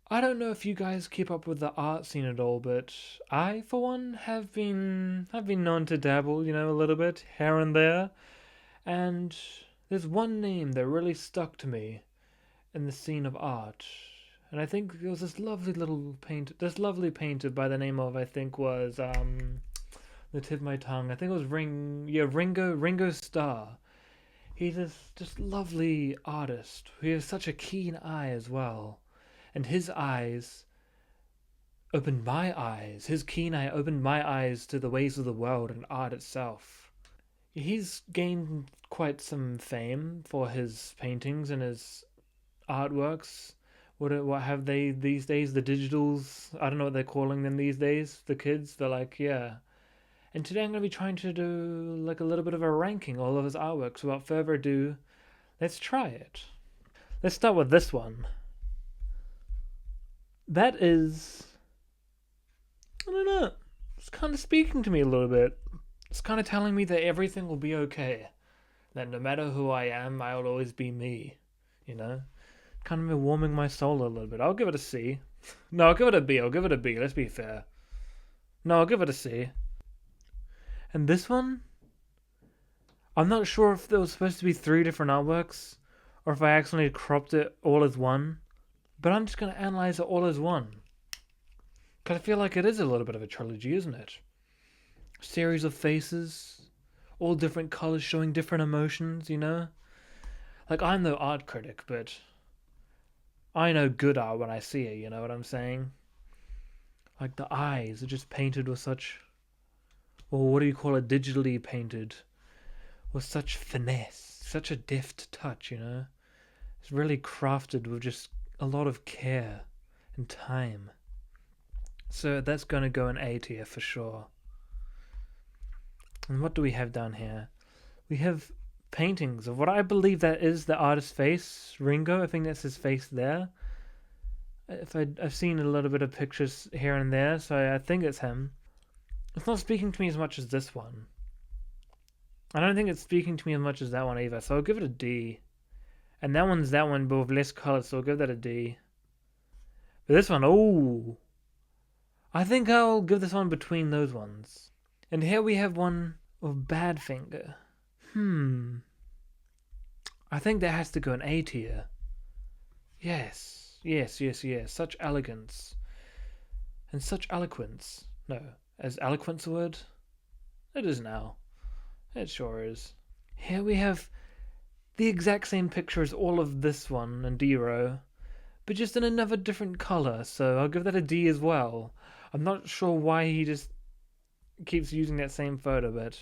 I don't know if you guys keep up with the art scene at all, but I, for one, have been known to dabble, a little bit here and there. And there's one name that really stuck to me in the scene of art, and I think it was this lovely painter by the name of I think was the tip of my tongue. I think it was Ringo Starr. He's this just lovely artist. He has such a keen eye as well, and his eyes opened my eyes. His keen eye opened my eyes to the ways of the world and art itself. He's gained quite some fame for his paintings and his artworks. What have they these days? The digitals. I don't know what they're calling them these days. The kids. They're like, yeah. And today I'm gonna be trying to do like a little bit of a ranking all of his artworks. So without further ado, let's try it. Let's start with this one. That is, I don't know. It's kind of speaking to me a little bit. It's kind of telling me that everything will be okay. That no matter who I am, I'll always be me. You know, kind of warming my soul a little bit. I'll give it a C. No, I'll give it a B. I'll give it a B. Let's be fair. No, I'll give it a C. And this one, I'm not sure if there was supposed to be three different artworks or if I accidentally cropped it all as one. But I'm just going to analyze it all as one. Because I feel like it is a little bit of a trilogy, isn't it? A series of faces, all different colors showing different emotions, you know? Like, I'm no art critic, but I know good art when I see it, you know what I'm saying? Like, the eyes are just painted with such, or what do you call it, digitally painted, with such finesse, such a deft touch, you know? It's really crafted with just a lot of care and time. So that's going to go in A tier for sure. And what do we have down here? We have paintings of what I believe that is the artist's face, Ringo. I think that's his face there. I've seen a little bit of pictures here and there, so I think it's him. It's not speaking to me as much as this one. I don't think it's speaking to me as much as that one either, so I'll give it a D. And that one's that one, but with less color, so I'll give that a D. But this one, oh, I think I'll give this one between those ones. And here we have one of Badfinger. I think that has to go in A tier. Yes, yes, yes, yes. Such elegance. And such eloquence. No, is eloquence a word? It is now. It sure is. Here we have the exact same picture as all of this one and D-Row, but just in another different color, so I'll give that a D as well. I'm not sure why he just keeps using that same photo, but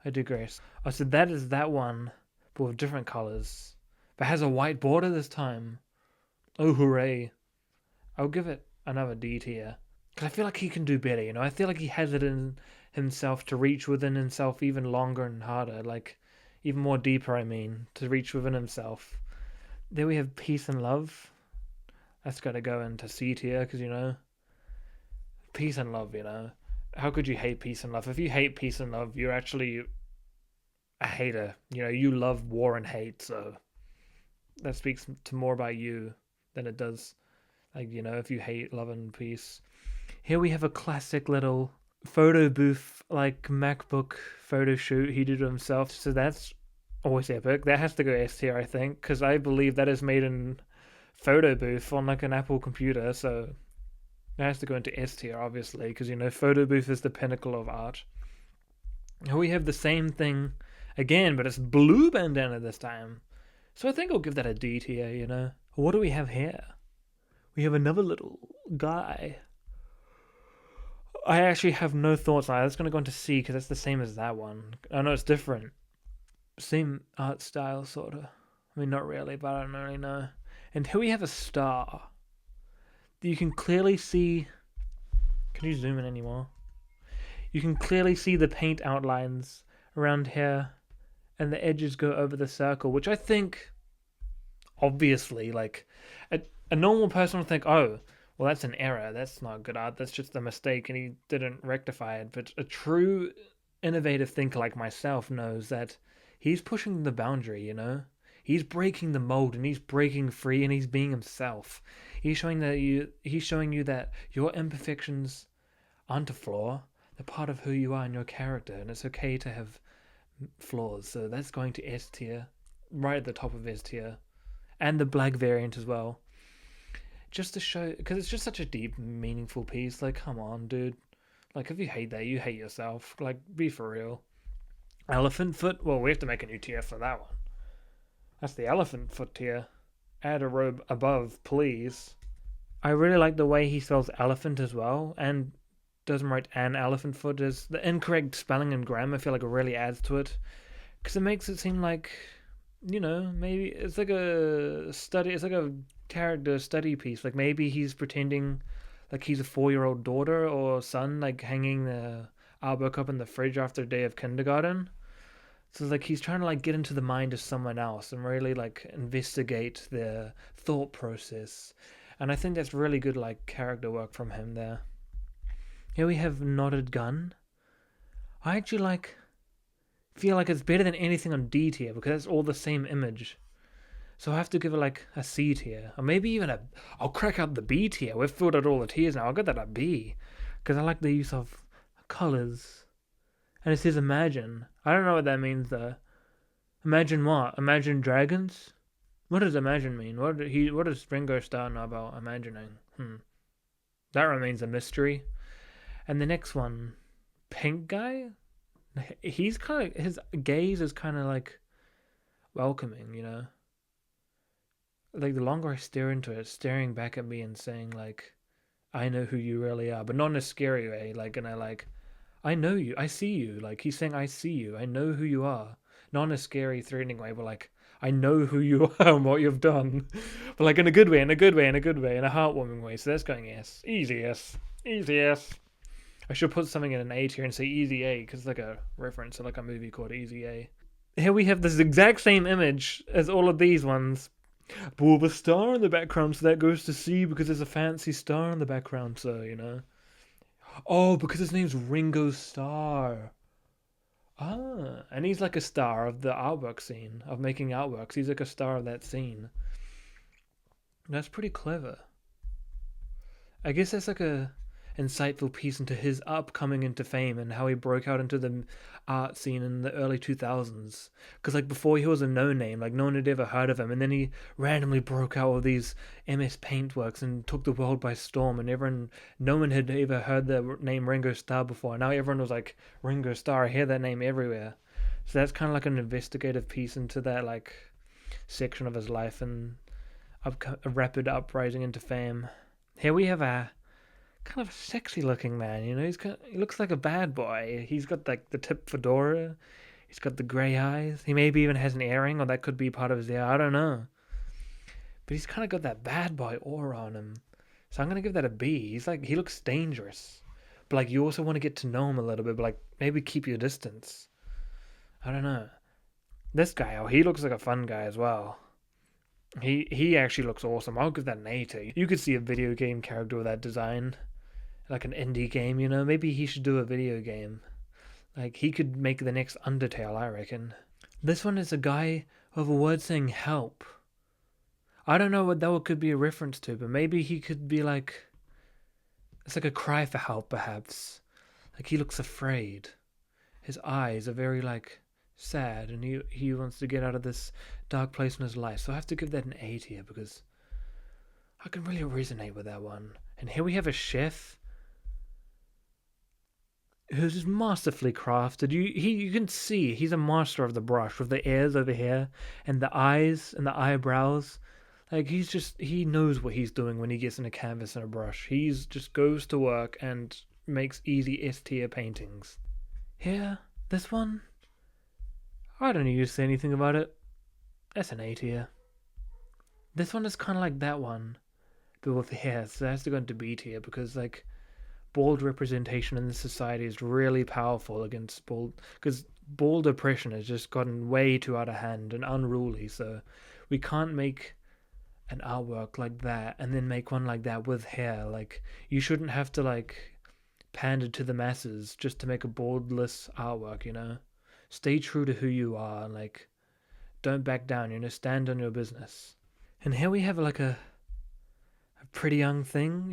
I digress. Oh, so that is that one, but with different colors. But has a white border this time. Oh, hooray. I'll give it another D tier. Because I feel like he can do better, you know? I feel like he has it in himself to reach within himself even longer and harder. Like, even more deeper, I mean, to reach within himself. There we have Peace and Love. That's got to go into C tier, because, you know, peace and love, you know? How could you hate peace and love? If you hate peace and love, you're actually a hater. You know, you love war and hate, so that speaks to more about you than it does, like, you know, if you hate love and peace. Here we have a classic little photo booth, like MacBook photo shoot he did himself. So that's always epic. That has to go S tier, I think, because I believe that is made in photo booth on like an Apple computer. So it has to go into S tier, obviously, because, you know, photo booth is the pinnacle of art. Here we have the same thing again, but it's blue bandana this time. So I think I'll give that a D tier, you know. What do we have here? We have another little guy. I actually have no thoughts on it. That's going to go into C because that's the same as that one. I know it's different. Same art style, sort of. I mean, not really, but I don't really know. And here we have a star. You can clearly see. Can you zoom in anymore? You can clearly see the paint outlines around here, and the edges go over the circle, which I think, obviously, like, a normal person would think, oh, well, that's an error. That's not good art. That's just a mistake, and he didn't rectify it. But a true innovative thinker like myself knows that he's pushing the boundary, you know? He's breaking the mold and he's breaking free and he's being himself. He's showing you that your imperfections aren't a flaw. They're part of who you are and your character, and it's okay to have flaws. So that's going to S tier, right at the top of S tier, and the black variant as well. Just to show, because it's just such a deep, meaningful piece. Like, come on, dude. Like, if you hate that, you hate yourself. Like, be for real. Elephant foot? Well, we have to make a new tier for that one. That's the elephant foot tier. Add a robe above, please. I really like the way he spells elephant as well, and doesn't write an elephant foot. Is the incorrect spelling and grammar, I feel like it really adds to it. Because it makes it seem like, maybe it's like a study, it's like a character study piece. Like maybe he's pretending like he's a 4-year-old daughter or son, like hanging the art book up in the fridge after a day of kindergarten. So it's like he's trying to like get into the mind of someone else and really like investigate their thought process. And I think that's really good like character work from him there. Here we have Knotted Gun. I actually feel like it's better than anything on D tier because it's all the same image. So I have to give it like a C tier, or maybe even I'll crack up the B tier. We've filled out all the tiers now. I'll get that a B because I like the use of colors. And it says imagine. I don't know what that means though. Imagine what? Imagine dragons? What does imagine mean? What does Ringo Starr know about imagining? That remains a mystery. And the next one, pink guy. He's kind of his gaze is kind of like welcoming, Like the longer I stare into it, it's staring back at me and saying like, "I know who you really are," but not in a scary way. I know you, I see you. Like he's saying, "I see you, I know who you are," not in a scary, threatening way, but like, "I know who you are and what you've done," but like in a good way, in a good way, in a good way, in a heartwarming way. So that's going S, easy S, easy S. I should put something in an A tier and say Easy A because it's like a reference to like a movie called Easy A. Here we have this exact same image as all of these ones. But with a star in the background, so that goes to C because there's a fancy star in the background, so, Oh, because his name's Ringo Starr. Ah, and he's like a star of the artwork scene, of making artworks. He's like a star of that scene. That's pretty clever. I guess that's like a insightful piece into his upcoming into fame and how he broke out into the art scene in the early 2000s. Because like before he was a no name, like no one had ever heard of him, and then he randomly broke out with these MS Paint works and took the world by storm. And no one had ever heard the name Ringo Starr before. And now everyone was like Ringo Starr. I hear that name everywhere. So that's kind of like an investigative piece into that like section of his life and a rapid uprising into fame. Here we have a kind of a sexy looking man, he looks like a bad boy. He's got like the tip fedora, he's got the grey eyes, he maybe even has an earring, or that could be part of his hair, I don't know. But he's kind of got that bad boy aura on him. So I'm gonna give that a B. He looks dangerous. But like you also want to get to know him a little bit, but like maybe keep your distance. I don't know. This guy, oh, he looks like a fun guy as well. He actually looks awesome. I'll give that an A to. You could see a video game character with that design. Like an indie game, Maybe he should do a video game. Like, he could make the next Undertale, I reckon. This one is a guy with a word saying help. I don't know what that could be a reference to, but maybe he could be like... It's like a cry for help, perhaps. Like, he looks afraid. His eyes are very, like, sad, and he wants to get out of this dark place in his life. So I have to give that an A tier, because I can really resonate with that one. And here we have a chef who's just masterfully crafted. You can see he's a master of the brush with the ears over here and the eyes and the eyebrows. Like he knows what he's doing when he gets in a canvas and a brush. He's just goes to work and makes easy S tier paintings. Here, this one, I don't need to say anything about it. That's an A tier. This one is kind of like that one, but with hair, so it has to go into B tier because like bald representation in this society is really powerful against because bald oppression has just gotten way too out of hand and unruly. So we can't make an artwork like that and then make one like that with hair. Like you shouldn't have to like pander to the masses just to make a baldless artwork. Stay true to who you are. Like Don't back down. Stand on your business. And here we have like a pretty young thing.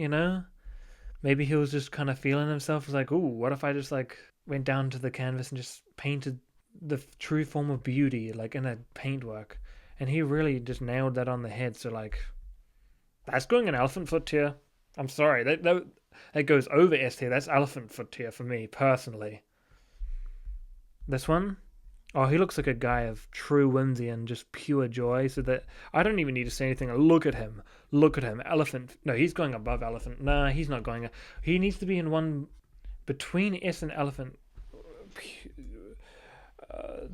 Maybe he was just kind of feeling himself. Was like, ooh, what if I just like went down to the canvas and just painted the true form of beauty, like in a paintwork. And he really just nailed that on the head. So like, that's going an elephant foot tier. I'm sorry, that goes over S tier. That's elephant foot tier for me personally. This one, oh, he looks like a guy of true whimsy and just pure joy. So that I don't even need to say anything. Look at him. Look at him. Elephant. No, he's going above elephant. Nah, he's not going. He needs to be in one between S and elephant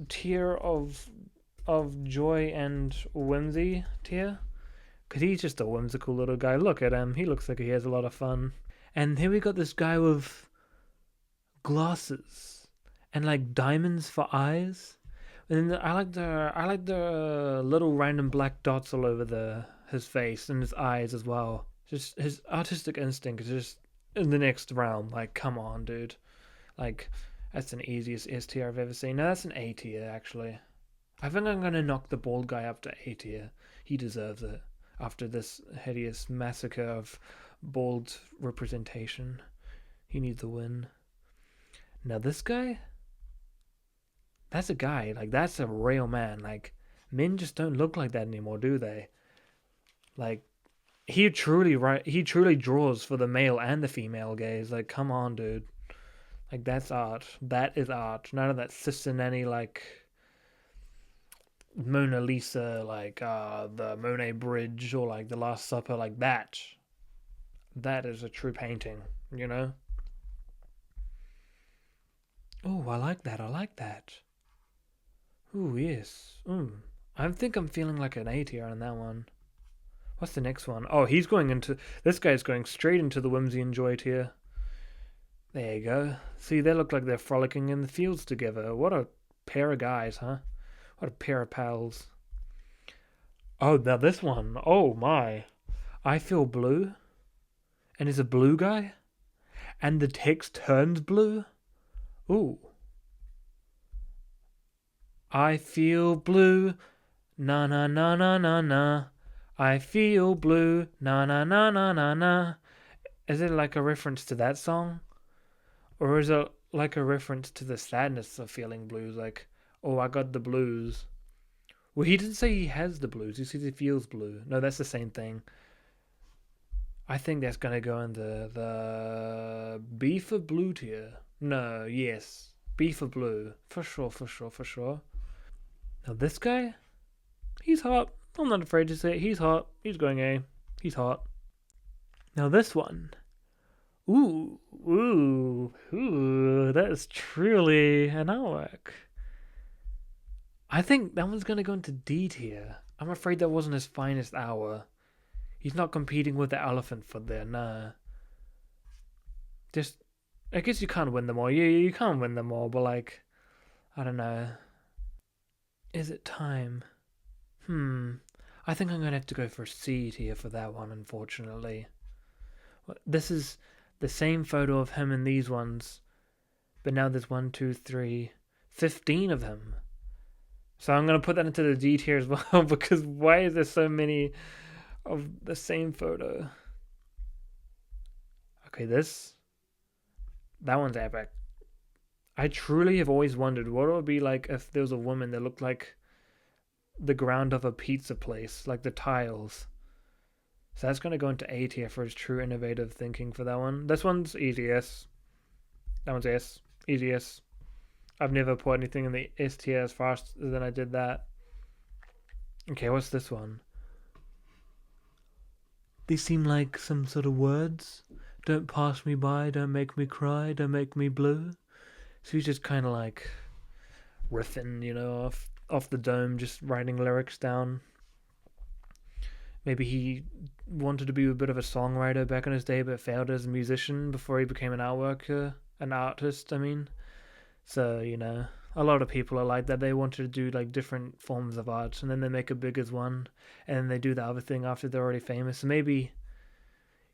tier of joy and whimsy tier. Because he's just a whimsical little guy. Look at him. He looks like he has a lot of fun. And here we got this guy with glasses and like diamonds for eyes. And I like the little random black dots all over his face and his eyes as well. Just his artistic instinct is just in the next realm. Like, come on, dude. Like, that's an easiest S tier I've ever seen. No, that's an A tier actually. I think I'm gonna knock the bald guy up to A tier. He deserves it after this hideous massacre of bald representation. He needs a win. Now this guy, that's a guy. Like that's a real man. Like men just don't look like that anymore, do they? Like he truly draws for the male and the female gaze. Like come on, dude. Like that's art. That is art. None of that sister nanny like Mona Lisa, like the Monet Bridge or like the Last Supper, like that. That is a true painting, you know? Oh, I like that. I like that. Oh, yes. I think I'm feeling like an A tier on that one. What's the next one? Oh, he's going into. This guy's going straight into the whimsy and joy tier. There you go. See, they look like they're frolicking in the fields together. What a pair of guys, huh? What a pair of pals. Oh, now this one. Oh, my. I feel blue. And is a blue guy? And the text turns blue? Ooh. I feel blue. Na na na na na na. I feel blue. Na na na na na na. Is it like a reference to that song? Or is it like a reference to the sadness of feeling blues? Like, oh, I got the blues. Well, he didn't say he has the blues. He says he feels blue. No, that's the same thing. I think that's gonna go in the B for blue tier. No, yes, B for blue for sure, for sure, for sure. Now this guy, he's hot. I'm not afraid to say it. He's hot. He's going A. He's hot. Now this one. Ooh, that is truly an artwork. I think that one's gonna go into D tier. I'm afraid that wasn't his finest hour. He's not competing with the elephant for there, nah. Just, I guess you can't win them all. You can't win them all, but like, I don't know. Is it time? I think I'm gonna have to go for C tier for that one, unfortunately. This is the same photo of him in these ones, but now there's 1, 2, 3, 15 of him. So I'm gonna put that into the D tier as well because why is there so many of the same photo? Okay, that one's epic. I truly have always wondered what it would be like if there was a woman that looked like the ground of a pizza place, like the tiles. So that's going to go into A tier for his true innovative thinking for that one. This one's easy S. That one's S. Easy S. I've never put anything in the S tier as fast as I did that. Okay, what's this one? They seem like some sort of words. Don't pass me by, don't make me cry, don't make me blue. So he's just kind of like riffing, off the dome, just writing lyrics down. Maybe he wanted to be a bit of a songwriter back in his day, but failed as a musician before he became an artist, I mean. So, a lot of people are like that. They wanted to do like different forms of art, and then they make a big as one, and then they do the other thing after they're already famous. So maybe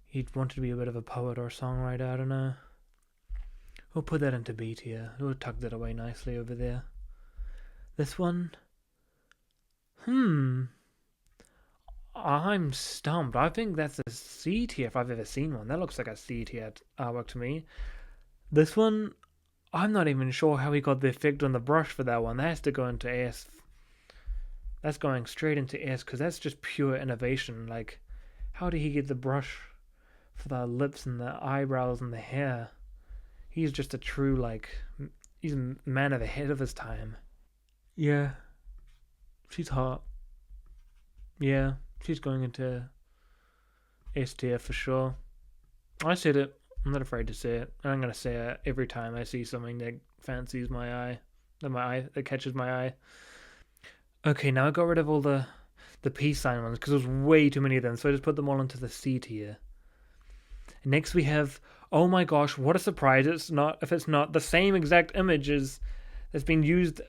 he wanted to be a bit of a poet or a songwriter, I don't know. We'll put that into B tier. We'll tuck that away nicely over there. This one, Hmm. I'm stumped. I think that's a C tier if I've ever seen one. That looks like a C tier artwork to me. This one, I'm not even sure how he got the effect on the brush for that one. That has to go into S. That's going straight into S because that's just pure innovation. Like, how did he get the brush for the lips and the eyebrows and the hair? He's just a true, like, he's a man of ahead of his time. Yeah, she's hot. Yeah, she's going into S tier for sure. I said it. I'm not afraid to say it. I'm gonna say it every time I see something that fancies my eye, that catches my eye. Okay, now I got rid of all the peace sign ones because there's way too many of them, so I just put them all into the C tier. Next we have, oh my gosh, what a surprise! It's not if it's not the same exact images that's been used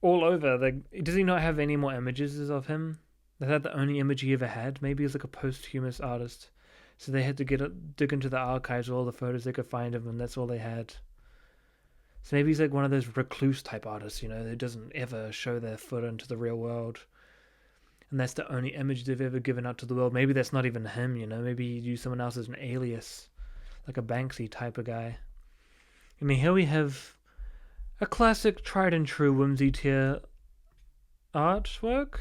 all over. Does he not have any more images of him? Is that the only image he ever had? Maybe he's like a posthumous artist. So they had to dig into the archives of all the photos they could find of him, and that's all they had. So maybe he's like one of those recluse type artists, who doesn't ever show their foot into the real world. And that's the only image they've ever given out to the world. Maybe that's not even him. Maybe he used someone else as an alias, like a Banksy type of guy. I mean, here we have a classic tried and true whimsy tier artwork.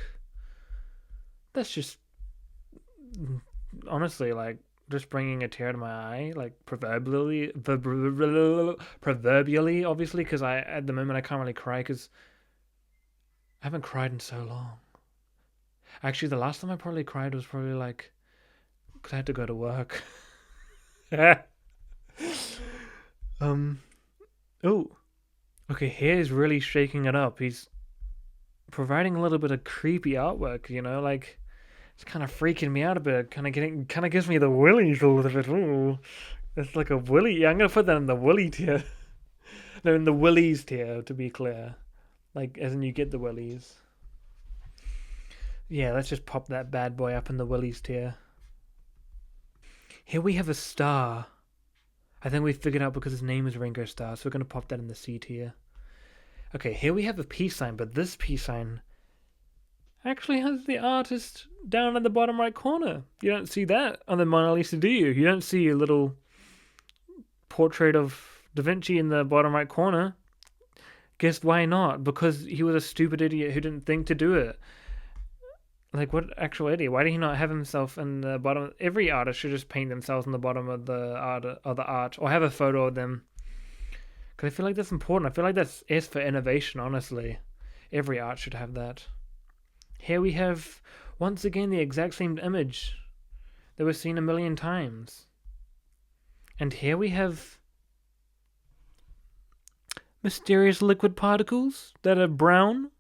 That's just honestly like just bringing a tear to my eye, like proverbially, obviously, because I at the moment I can't really cry because I haven't cried in so long. Actually, the last time I probably cried was probably like because I had to go to work. um. Oh. Okay. Here is really shaking it up. He's providing a little bit of creepy artwork. Like it's kind of freaking me out a bit. Kind of gives me the willies a little bit. Ooh, it's like a willy. Yeah, I'm gonna put that in the willy tier. No, in the willies tier, to be clear. Like, as in you get the willies. Yeah, let's just pop that bad boy up in the willies tier. Here we have a star. I think we figured out because his name is Ringo Starr, so we're gonna pop that in the C tier. Okay, here we have a peace sign, but this peace sign actually has the artist down in the bottom right corner. You don't see that on the Mona Lisa, do you? You don't see a little portrait of Da Vinci in the bottom right corner. Guess why not? Because he was a stupid idiot who didn't think to do it. Like, what actual idiot? Why did he not have himself in the bottom? Every artist should just paint themselves in the bottom of the art, or have a photo of them. Because I feel like that's important. I feel like that's S for innovation. Honestly, every art should have that. Here we have once again the exact same image that was seen a million times. And here we have mysterious liquid particles that are brown.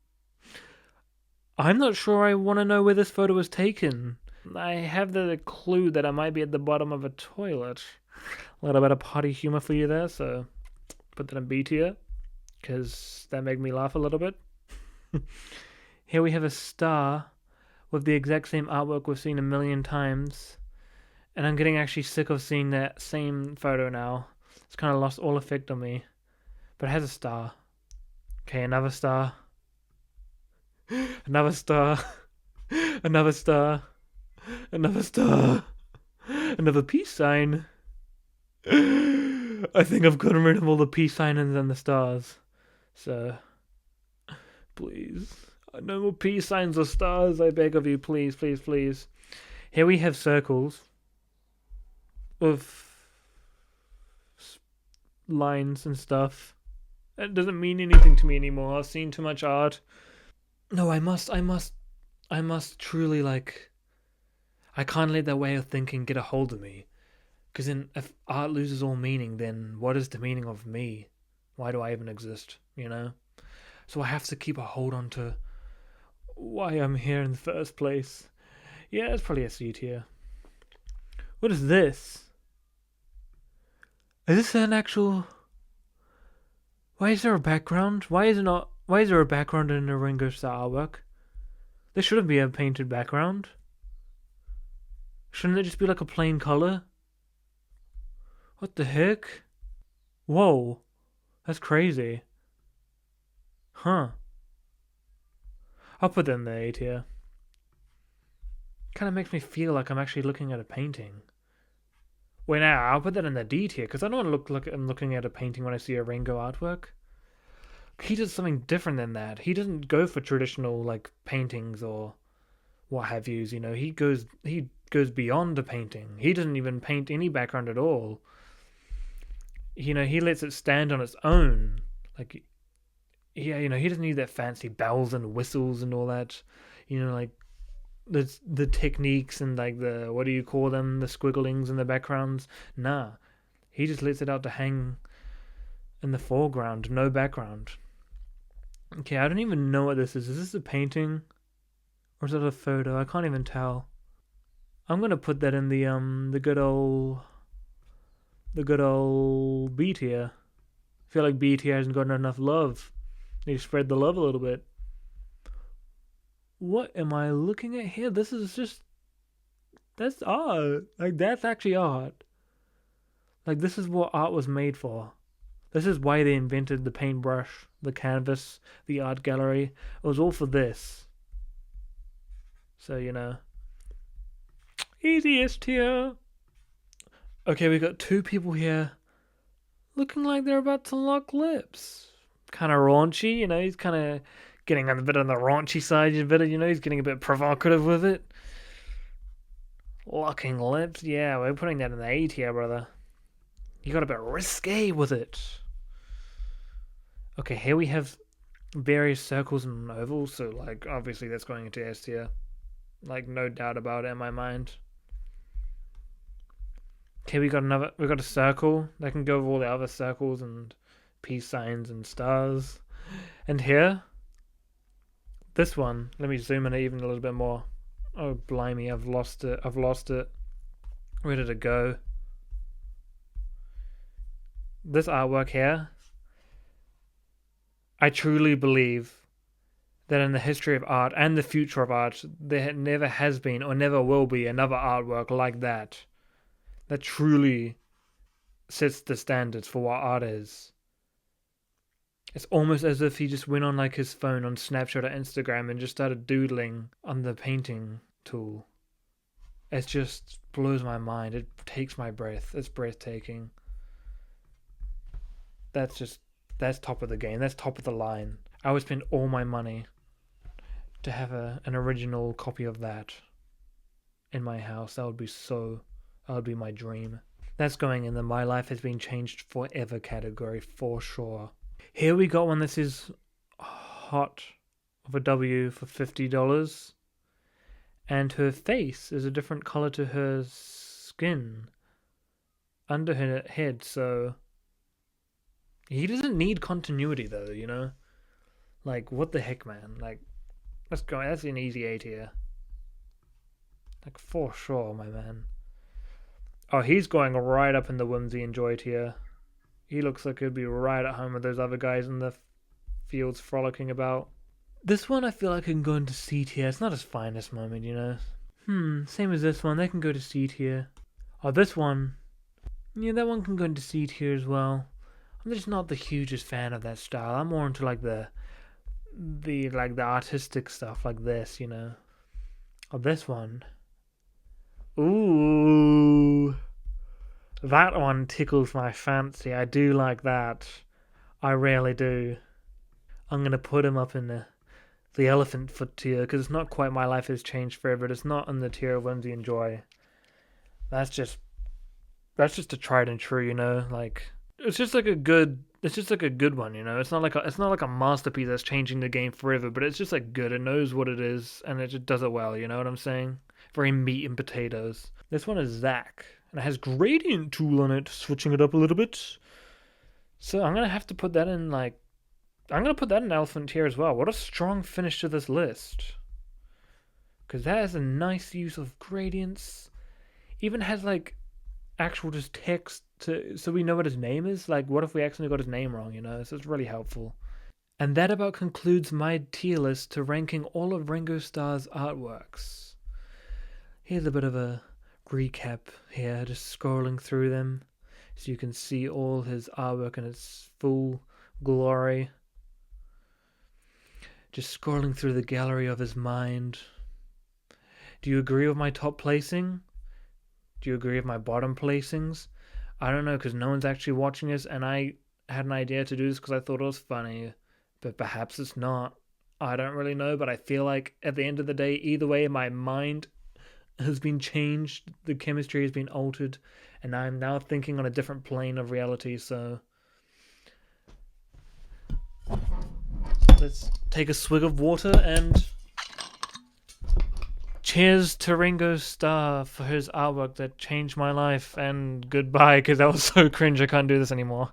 I'm not sure I want to know where this photo was taken. I have the clue that I might be at the bottom of a toilet. A little bit of potty humor for you there, so put that in B tier, because that made me laugh a little bit. Here we have a star with the exact same artwork we've seen a million times. And I'm getting actually sick of seeing that same photo now. It's kind of lost all effect on me. But it has a star. Okay, another star. Another star. Another star. Another star. Another peace sign. I think I've gotten rid of all the peace signs and the stars. So, please. No more peace signs or stars, I beg of you. Please, please, please. Here we have circles with lines and stuff. That doesn't mean anything to me anymore. I've seen too much art. No, I must truly, like, I can't let that way of thinking get a hold of me. Because then if art loses all meaning, then what is the meaning of me? Why do I even exist, So I have to keep a hold on to why I'm here in the first place. Yeah, it's probably a C tier. What is this? Is this an actual... Why is there a background? Why is there a background in a Ringo Starr artwork? There shouldn't be a painted background. Shouldn't it just be like a plain color? What the heck? Whoa. That's crazy. Huh. I'll put that in the A tier. Kind of makes me feel like I'm actually looking at a painting. Wait, now I'll put that in the D tier because I don't want to look like I'm looking at a painting when I see a Ringo artwork. He does something different than that. He doesn't go for traditional like paintings or what have yous. You know, he goes beyond the painting. He doesn't even paint any background at all. You know, he lets it stand on its own. Like, yeah, you know, he doesn't need that fancy bells and whistles and all that. You know, like the techniques and like the what do you call them, the squigglings in the backgrounds. Nah, he just lets it out to hang in the foreground, no background. Okay, I don't even know what this is. Is this a painting or is it a photo? I can't even tell. I'm gonna put that in the good old B tier. I feel like B tier hasn't gotten enough love. Need to spread the love a little bit. What am I looking at here? This is just that's art. Like that's actually art. Like this is what art was made for. This is why they invented the paintbrush, the canvas, the art gallery. It was all for this. So you know, easiest here. Okay, we got two people here looking like they're about to lock lips. Kind of raunchy, you know. He's kind of getting a bit on the raunchy side. A bit, you know. He's getting a bit provocative with it. Locking lips, yeah. We're putting that in the A tier, brother. You got a bit risque with it. Okay, here we have various circles and ovals. So, like, obviously that's going into S tier. Like, no doubt about it in my mind. Okay, we got a circle that can go with all the other circles and peace signs and stars. And here, this one, let me zoom in even a little bit more. Oh blimey, I've lost it. Where did it go? This artwork here, I truly believe that in the history of art and the future of art, there never has been or never will be another artwork like that truly sets the standards for what art is. It's almost as if he just went on like his phone on Snapchat or Instagram and just started doodling on the painting tool. It just blows my mind. It takes my breath. It's breathtaking. That's top of the game. That's top of the line. I would spend all my money to have an original copy of that in my house. That would be my dream. That's going in the My Life Has Been Changed Forever category for sure. Here we got one that says hot of a W for $50. And her face is a different color to her skin under her head, so he doesn't need continuity though, you know? Like, what the heck, man? Like, that's an easy A tier. Like, for sure, my man. Oh, he's going right up in the whimsy and joy tier. He looks like he'd be right at home with those other guys in the fields frolicking about. This one I feel like can go into C tier. It's not his finest moment, you know? Same as this one. They can go to C tier. Oh, this one. Yeah, that one can go into C tier as well. I'm just not the hugest fan of that style. I'm more into like the artistic stuff like this, you know. Oh, this one. Ooh. That one tickles my fancy. I do like that. I rarely do. I'm gonna put him up in the elephant foot tier because it's not quite My Life Has Changed Forever. It's not in the tier of whimsy and joy. That's just a tried and true, you know. Like it's just like a good one, you know. It's not like a masterpiece that's changing the game forever, but it's just like good. It knows what it is and it just does it well. You know what I'm saying? Very meat and potatoes. This one is Zach, and it has gradient tool on it, switching it up a little bit. So I'm gonna have to put that in elephant tier as well. What a strong finish to this list. Because that has a nice use of gradients. Even has like actual just text so we know what his name is. Like what if we accidentally got his name wrong, you know? So it's really helpful. And that about concludes my tier list to ranking all of Ringo Starr's artworks. Here's a bit of a recap here, just scrolling through them so you can see all his artwork in its full glory. Just scrolling through the gallery of his mind. Do you agree with my top placing? Do you agree with my bottom placings? I don't know, because no one's actually watching this, and I had an idea to do this because I thought it was funny, but perhaps it's not. I don't really know, but I feel like at the end of the day, either way, my mind has been changed, the chemistry has been altered, and I'm now thinking on a different plane of reality, so let's take a swig of water and cheers to Ringo Starr for his artwork that changed my life, and goodbye, because that was so cringe, I can't do this anymore.